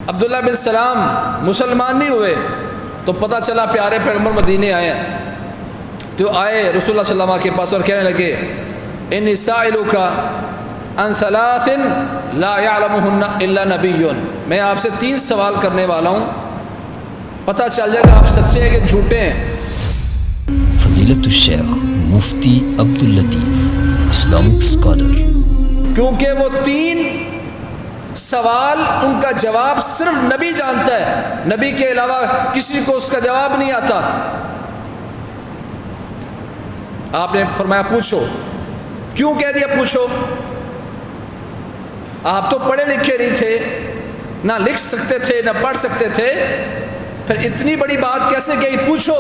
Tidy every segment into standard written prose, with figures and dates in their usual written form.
عبداللہ بن سلام مسلمان نہیں ہوئے تو پتہ چلا پیارے پیغمبر مدینے آئے ہیں، تو آئے رسول اللہ صلی اللہ علیہ وسلم کے پاس اور کہنے لگے انی سائلک عن ثلاث لا یعلمہن الا نبی، میں آپ سے 3 سوال کرنے والا ہوں، پتہ چل جائے گا آپ سچے ہیں کہ جھوٹے ہیں۔ فضیلت الشیخ مفتی عبداللطیف اسلامک اسکالر۔ کیونکہ وہ 3 سوال ان کا جواب صرف نبی جانتا ہے، نبی کے علاوہ کسی کو اس کا جواب نہیں آتا۔ آپ نے فرمایا پوچھو۔ کیوں کہہ دیا پوچھو؟ آپ تو پڑھے لکھے نہیں تھے، نہ لکھ سکتے تھے نہ پڑھ سکتے تھے، پھر اتنی بڑی بات کیسے کہی پوچھو؟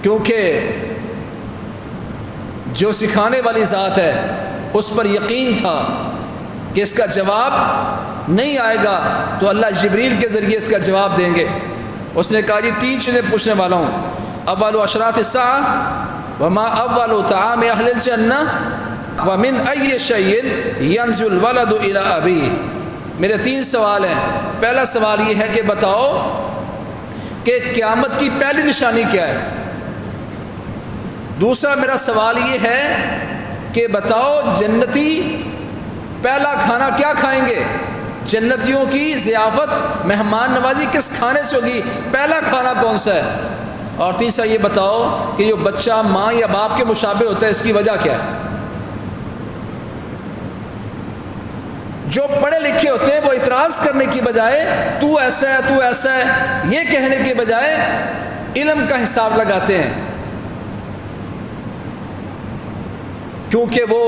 کیونکہ جو سکھانے والی ذات ہے اس پر یقین تھا کہ اس کا جواب نہیں آئے گا تو اللہ جبریل کے ذریعے اس کا جواب دیں گے۔ اس نے کہا جی 3 چیزیں پوچھنے والا ہوں، اول اشراط الساعہ وما اول طعام اہل الجنہ ومن ای شیء ینزل الولد الی ابیہ۔ میرے 3 سوال ہیں۔ پہلا سوال یہ ہے کہ بتاؤ کہ قیامت کی پہلی نشانی کیا ہے۔ دوسرا میرا سوال یہ ہے کہ بتاؤ جنتی پہلا کھانا کیا کھائیں گے، جنتیوں کی ضیافت مہمان نوازی کس کھانے سے ہوگی، پہلا کھانا کون سا ہے۔ اور تیسرا یہ بتاؤ کہ جو بچہ ماں یا باپ کے مشابہ ہوتا ہے اس کی وجہ کیا ہے۔ جو پڑھے لکھے ہوتے ہیں وہ اعتراض کرنے کی بجائے تو ایسا ہے تو ایسا ہے یہ کہنے کے بجائے علم کا حساب لگاتے ہیں، کیونکہ وہ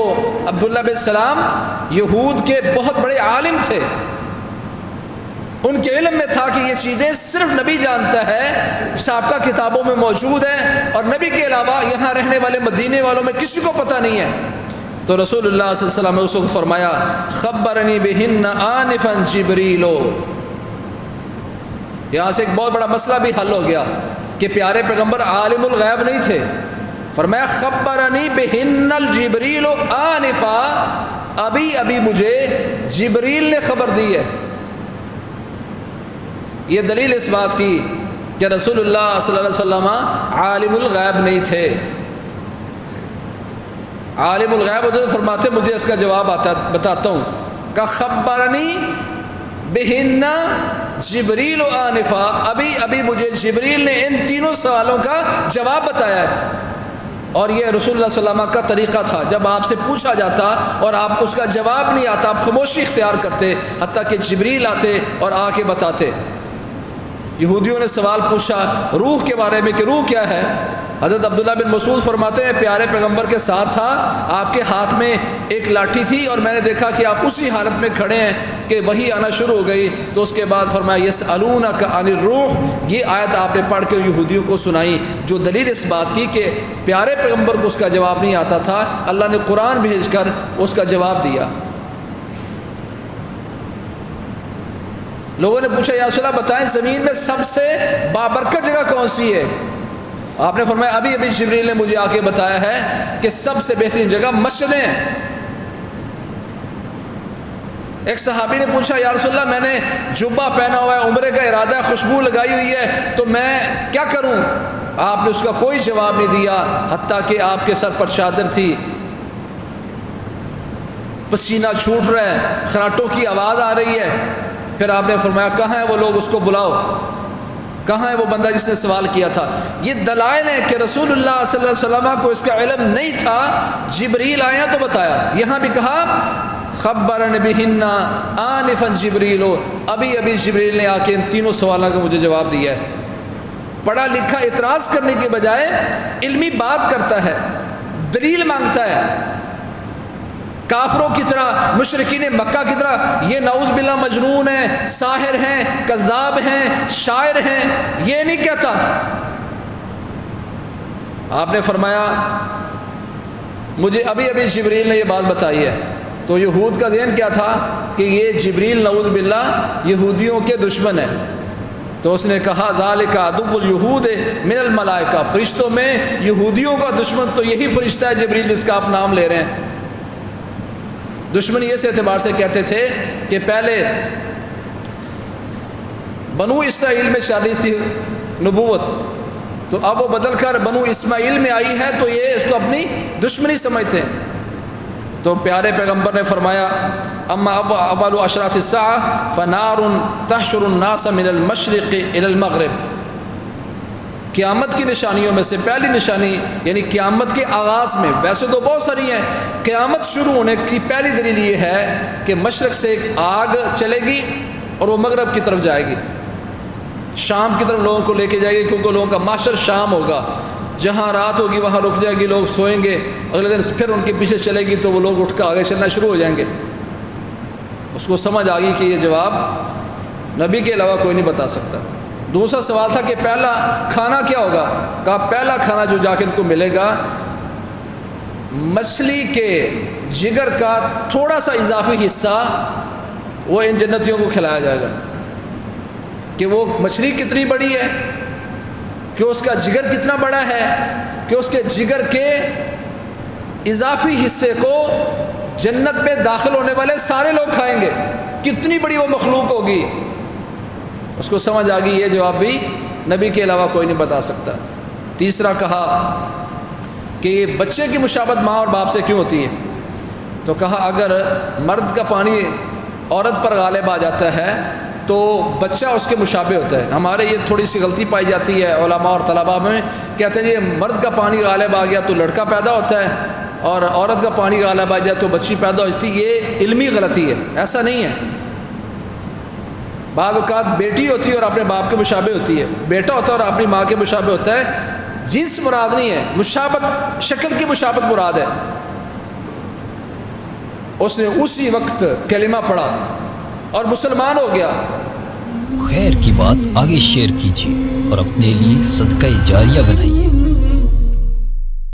عبداللہ بن سلام یہود کے بہت بڑے عالم تھے، ان کے علم میں تھا کہ یہ چیزیں صرف نبی جانتا ہے، سابقہ کتابوں میں موجود ہیں، اور نبی کے علاوہ یہاں رہنے والے مدینے والوں میں کسی کو پتہ نہیں ہے۔ تو رسول اللہ صلی اللہ علیہ وسلم نے اس کو فرمایا خبرنی بہن آنفا جبریل۔ یہاں سے ایک بہت بڑا مسئلہ بھی حل ہو گیا کہ پیارے پیغمبر عالم الغیب نہیں تھے۔ فرمایا خبرنی بہن الجبریل آنفا، ابھی مجھے جبریل نے خبر دی ہے۔ یہ دلیل اس بات کی کہ رسول اللہ صلی اللہ علیہ وسلم عالم الغیب نہیں تھے۔ عالم الغیب ہوتے تو فرماتے مجھے اس کا جواب بتاتا ہوں، کہ خبرنی بہن جبریل آنفا، ابھی مجھے جبریل نے ان 3 سوالوں کا جواب بتایا ہے۔ اور یہ رسول اللہ صلی اللہ علیہ وسلم کا طریقہ تھا، جب آپ سے پوچھا جاتا اور آپ کو اس کا جواب نہیں آتا آپ خاموشی اختیار کرتے حتیٰ کہ جبریل آتے اور آ کے بتاتے۔ یہودیوں نے سوال پوچھا روح کے بارے میں کہ روح کیا ہے۔ حضرت عبداللہ بن مسعود فرماتے ہیں پیارے پیغمبر کے ساتھ تھا، آپ کے ہاتھ میں ایک لاٹھی تھی اور میں نے دیکھا کہ آپ اسی حالت میں کھڑے ہیں کہ وہی آنا شروع ہو گئی، تو اس کے بعد فرمایا یسألونک عن الروح، یہ آیت آپ نے پڑھ کے یہودیوں کو سنائی، جو دلیل اس بات کی کہ پیارے پیغمبر کو اس کا جواب نہیں آتا تھا، اللہ نے قرآن بھیج کر اس کا جواب دیا۔ لوگوں نے پوچھا یا رسول اللہ بتائیں زمین میں سب سے بابرکت جگہ کون سی ہے۔ آپ نے فرمایا ابھی جبریل نے مجھے آ کے بتایا ہے کہ سب سے بہترین جگہ مسجدیں ہیں۔ ایک صحابی نے پوچھا یا رسول اللہ میں نے جبہ پہنا ہوا ہے، عمرے کا ارادہ ہے، خوشبو لگائی ہوئی ہے، تو میں کیا کروں؟ آپ نے اس کا کوئی جواب نہیں دیا، حتیٰ کہ آپ کے سر پر چادر تھی، پسینہ چھوٹ رہا ہے، خراٹوں کی آواز آ رہی ہے۔ پھر آپ نے فرمایا کہاں ہے وہ لوگ، اس کو بلاؤ، کہاں ہے وہ بندہ جس نے سوال کیا تھا۔ یہ دلائل ہیں کہ رسول اللہ صلی اللہ علیہ وسلم کو اس کا علم نہیں تھا، جبریل آیا تو بتایا۔ یہاں بھی کہا خبرن بہن آنفا جبریل، ابھی جبریل نے آ کے ان 3 سوالوں کا مجھے جواب دیا ہے۔ پڑھا لکھا اعتراض کرنے کے بجائے علمی بات کرتا ہے، دلیل مانگتا ہے۔ کافروں کی طرح، مشرکین مکہ کی طرح یہ نعوذ باللہ مجنون ہیں، ساحر ہیں، کذاب ہیں، شاعر ہیں، یہ نہیں کہتا۔ آپ نے فرمایا مجھے ابھی جبریل نے یہ بات بتائی ہے۔ تو یہود کا ذہن کیا تھا کہ یہ جبریل نعوذ باللہ یہودیوں کے دشمن ہے۔ تو اس نے کہا ذالک عدو الیہود من الملائکہ، فرشتوں میں یہودیوں کا دشمن تو یہی فرشتہ ہے جبریل جس کا آپ نام لے رہے ہیں۔ دشمنی اس اعتبار سے کہتے تھے کہ پہلے بنو اسرائیل میں شادی تھی نبوت، تو اب وہ بدل کر بنو اسماعیل میں آئی ہے تو یہ اس کو اپنی دشمنی سمجھتے ہیں۔ تو پیارے پیغمبر نے فرمایا اما اول اشراط الساعہ فنار تحشر الناس من المشرق الى المغرب، قیامت کی نشانیوں میں سے پہلی نشانی یعنی قیامت کے آغاز میں، ویسے تو بہت ساری ہیں، قیامت شروع ہونے کی پہلی دلیل یہ ہے کہ مشرق سے ایک آگ چلے گی اور وہ مغرب کی طرف جائے گی، شام کی طرف لوگوں کو لے کے جائے گی، کیونکہ لوگوں کا معاشر شام ہوگا، جہاں رات ہوگی وہاں رک جائے گی، لوگ سوئیں گے، اگلے دن پھر ان کے پیچھے چلے گی تو وہ لوگ اٹھ کر آگے چلنا شروع ہو جائیں گے۔ اس کو سمجھ آ گئی کہ یہ جواب نبی کے علاوہ کوئی نہیں بتا سکتا۔ دوسرا سوال تھا کہ پہلا کھانا کیا ہوگا؟ کہا پہلا کھانا جو جا کے ان کو ملے گا مچھلی کے جگر کا تھوڑا سا اضافی حصہ وہ ان جنتیوں کو کھلایا جائے گا، کہ وہ مچھلی کتنی بڑی ہے، کہ اس کا جگر کتنا بڑا ہے، کہ اس کے جگر کے اضافی حصے کو جنت میں داخل ہونے والے سارے لوگ کھائیں گے، کتنی بڑی وہ مخلوق ہوگی۔ اس کو سمجھ آ گئی یہ جواب بھی نبی کے علاوہ کوئی نہیں بتا سکتا۔ تیسرا کہا کہ یہ بچے کی مشابہت ماں اور باپ سے کیوں ہوتی ہے؟ تو کہا اگر مرد کا پانی عورت پر غالب آ جاتا ہے تو بچہ اس کے مشابہ ہوتا ہے۔ ہمارے یہ تھوڑی سی غلطی پائی جاتی ہے علماء اور طلباء میں، کہتے ہیں یہ مرد کا پانی غالب آ گیا تو لڑکا پیدا ہوتا ہے اور عورت کا پانی غالب آ جائے تو بچی پیدا ہوتی ہے۔ یہ علمی غلطی ہے، ایسا نہیں ہے۔ بعض اوقات بیٹی ہوتی ہے اور اپنے باپ کے مشابہ ہوتی ہے، بیٹا ہوتا ہے اور اپنی ماں کے مشابہ ہوتا ہے، جنس مراد نہیں ہے، مشابہت شکل کی مشابہت مراد ہے۔ اس نے اسی وقت کلمہ پڑھا اور مسلمان ہو گیا۔ خیر کی بات آگے شیئر کیجیے اور اپنے لیے صدقہ جاریہ بنائیے۔